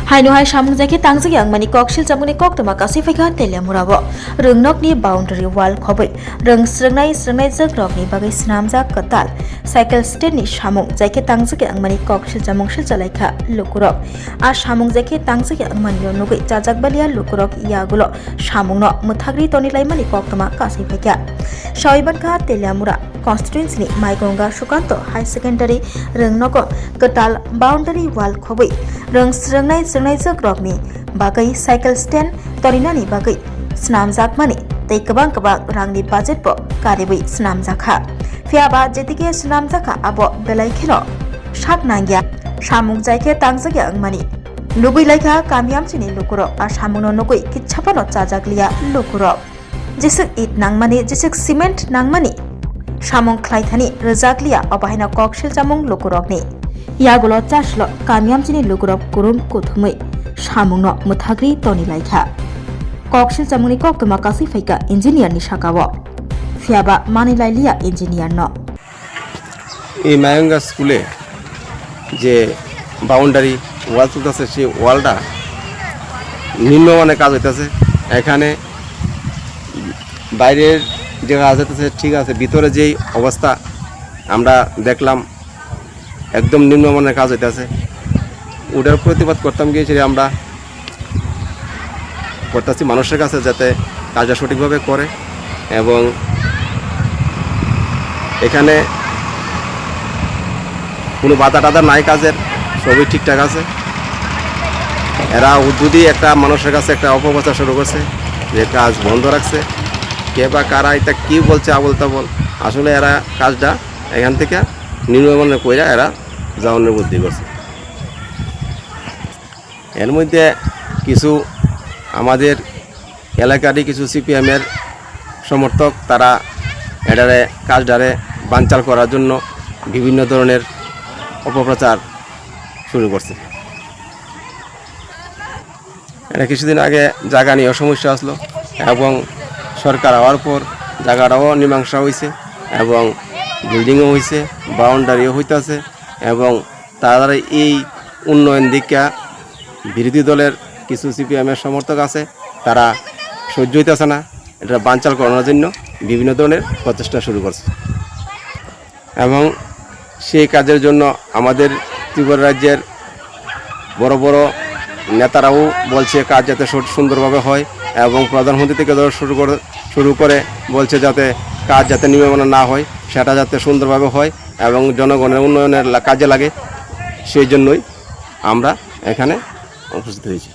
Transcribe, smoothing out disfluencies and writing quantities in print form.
Hainu samung jake tangsa yang mani koksil jamuni kok tama kasih fika telemurabo. Rengnok ni boundary wall khobai. Reng srengnai jagrok ni bagai senamja ketal. Cycle stand ni samung jake tangsa yang mani koksil jamung sil jalaika lukurok. A samung jake tangsa yang mani nugai jajak balia lukurok iagulo. Samung no muthagri toni lai mani kok tama kasih fika. Shaiban ka telemura constituency ni Maigonga Sukanto High Secondary Rengnoko ketal boundary wall khobai. Reng srengnai jagrok ni bagai cycle stand torinani bagai senamjak mani tei kebang rangni budget bo karibai senamjakha fiaba jetike senamjakha abo belai khelo sak nangya samung jaike tangjak mani lugui laika kamiam chini lukuro a samungno nugui kitchapano chajakliya lukuro jesek it nangmani jesek cement nangmani samung khlaithani rejakliya obahaina koksil jamung lukurokni yagulo chaslo kamiam chini lukurok kurum kuthumai samungno muthagri toni laika koksil jamungni koktoma kasi faika engineer ni sakawo fiaba manilai liya engineer no এই মায়ঙ্গা স্কুলে যে boundary wall চলতেছে সেই ওয়ালটা নিম্নমানের কাজ হইতেছে এখানে বাইরের যে কাজ হইতেছে ঠিক আছে ভিতরে যেই অবস্থা আমরা দেখলাম একদম নিম্নমানের কাজ হইতেছে ওটার প্রতিবাদ করতাম গিয়েছিলাম আমরা করতেছি মানুষের কাছে যাতে কাজটা সঠিকভাবে করে এবং এখানে কোনো বাধা টাধা নাই কাজের সবই ঠিকঠাক আছে এরা উদ্যোগী একটা মানুষের কাছে একটা অপপ্রচার শুরু করছে যে কাজ বন্ধ রাখছে কে বা কারা এটা কী বলছে আবল তাবল আসলে এরা কাজটা এখান থেকে নিম্নমানের কইরা এরা যাওয়ানোর বুদ্ধি করছে এর মধ্যে কিছু আমাদের এলাকারই কিছু সিপিএমের সমর্থক তারা এটারে কাজটারে বানচাল করার জন্য বিভিন্ন ধরনের অপপ্রচার শুরু করছে এটা কিছুদিন আগে জায়গা নিয়ে সমস্যা আসলো এবং সরকার হওয়ার পর জায়গাটাও মীমাংসা হয়েছে এবং বিল্ডিংও হয়েছে বাউন্ডারিও হইতেছে এবং তারা এই উন্নয়ন দিকটা বিরোধী দলের কিছু সিপিএমের সমর্থক আছে তারা সহ্য হইতেছে না এটা বানচাল করানোর জন্য বিভিন্ন ধরনের প্রচেষ্টা শুরু করছে এবং সেই কাজের জন্য আমাদের ত্রিপুরা রাজ্যের বড় বড় নেতারাও বলছে কাজ যাতে সুন্দরভাবে হয় এবং প্রধানমন্ত্রী থেকে শুরু করে বলছে যাতে কাজ যাতে নিয়মমানা না হয় সেটা যাতে সুন্দরভাবে হয় এবং জনগণের উন্নয়নের কাজে লাগে সেই জন্যই আমরা এখানে উপস্থিত হয়েছি।